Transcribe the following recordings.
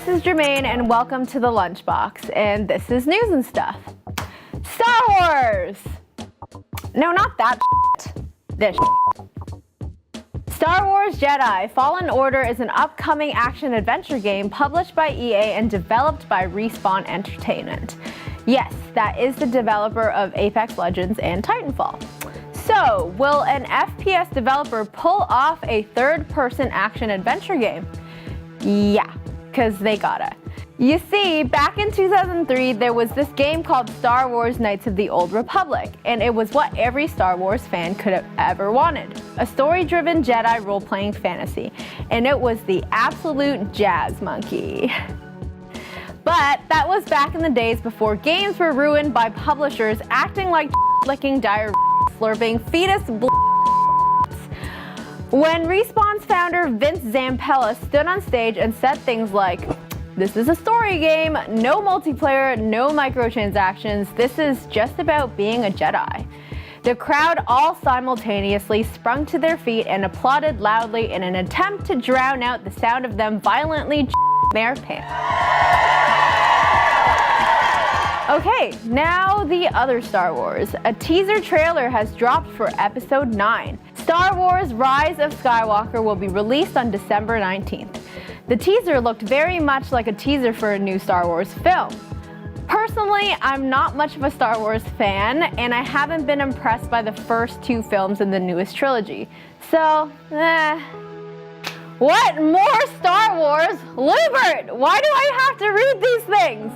is Germaine and welcome to the Lunchbox, and this is news and stuff. Star Wars! No, not that shit. This shit. Star Wars Jedi Fallen Order is an upcoming action-adventure game published by EA and developed by Respawn Entertainment. Yes, that is the developer of Apex Legends and Titanfall. So, will an FPS developer pull off a third-person action-adventure game? Yeah, because they gotta. You see, back in 2003, there was this game called Star Wars Knights of the Old Republic, and it was what every Star Wars fan could have ever wanted. A story-driven Jedi role-playing fantasy, and it was the absolute jazz monkey. But that was back in the days before games were ruined by publishers acting like licking diarrhea, slurping fetus When Respawn's founder Vince Zampella stood on stage and said things like, "This is a story game, no multiplayer, no microtransactions, this is just about being a Jedi," the crowd all simultaneously sprung to their feet and applauded loudly in an attempt to drown out the sound of them violently their pants. Okay, now the other Star Wars. A teaser trailer has dropped for Episode 9. Star Wars Rise of Skywalker will be released on December 19th. The teaser looked very much like a teaser for a new Star Wars film. Personally, I'm not much of a Star Wars fan, and I haven't been impressed by the first two films in the newest trilogy. So, What more Star Wars? Lubert, why do I have to read these things?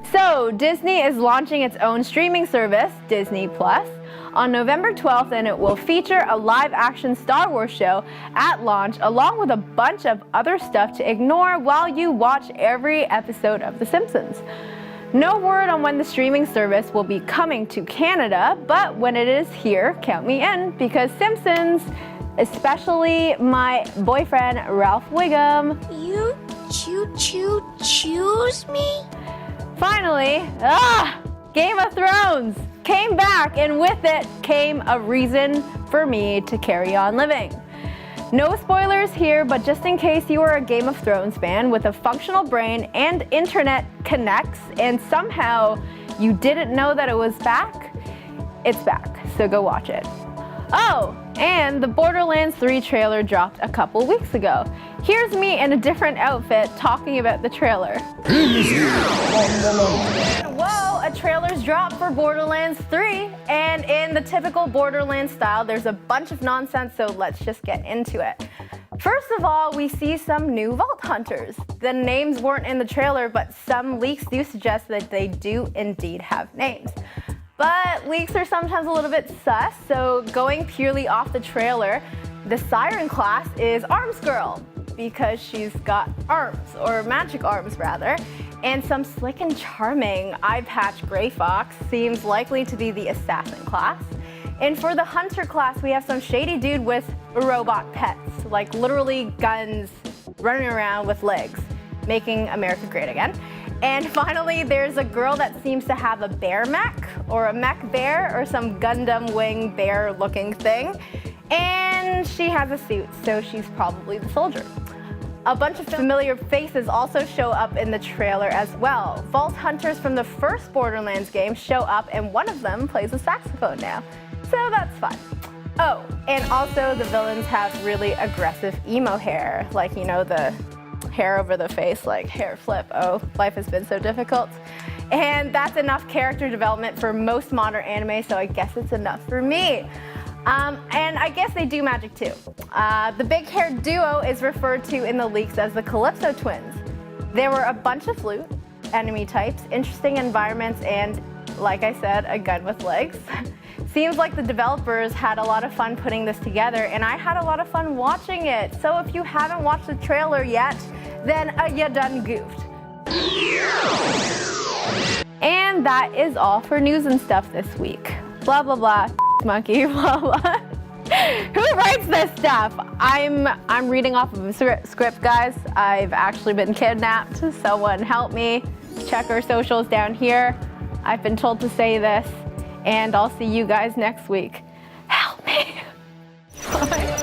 So, Disney is launching its own streaming service, Disney Plus, on November 12th, and it will feature a live-action Star Wars show at launch, along with a bunch of other stuff to ignore while you watch every episode of The Simpsons. No word on when the streaming service will be coming to Canada, but when it is here, count me in, because Simpsons, especially my boyfriend, Ralph Wiggum. You choose me? Finally, Game of Thrones came back, and with it came a reason for me to carry on living. No spoilers here, but just in case you are a Game of Thrones fan with a functional brain and internet connects, and somehow you didn't know that it was back, it's back, so go watch it. Oh, and the Borderlands 3 trailer dropped a couple weeks ago. Here's me in a different outfit talking about the trailer. Whoa, a trailer's dropped for Borderlands 3, and in the typical Borderlands style, there's a bunch of nonsense, so let's just get into it. First of all, we see some new Vault Hunters. The names weren't in the trailer, but some leaks do suggest that they do indeed have names. But leaks are sometimes a little bit sus, so going purely off the trailer, the Siren class is Arms Girl, because she's got arms, or magic arms rather, and some slick and charming eye patch Grey Fox seems likely to be the Assassin class. And for the Hunter class, we have some shady dude with robot pets, like literally guns running around with legs, making America great again. And finally, there's a girl that seems to have a bear mech, or a mech bear, or some Gundam wing bear looking thing. And she has a suit, so she's probably the soldier. A bunch of familiar faces also show up in the trailer as well. Vault Hunters from the first Borderlands game show up, and one of them plays a saxophone now. So that's fun. Oh, and also the villains have really aggressive emo hair, like, you know, the hair over the face, like hair flip. Oh, life has been so difficult. And that's enough character development for most modern anime, so I guess it's enough for me. And I guess they do magic too. The big-haired duo is referred to in the leaks as the Calypso twins. There were a bunch of loot, enemy types, interesting environments, and, like I said, a gun with legs. Seems like the developers had a lot of fun putting this together, and I had a lot of fun watching it. So if you haven't watched the trailer yet, then you done goofed. And that is all for news and stuff this week. Blah, blah, blah, monkey, blah, blah. Who writes this stuff? I'm reading off of a script, guys. I've actually been kidnapped. Someone help me. Check our socials down here. I've been told to say this, and I'll see you guys next week. Help me. Bye.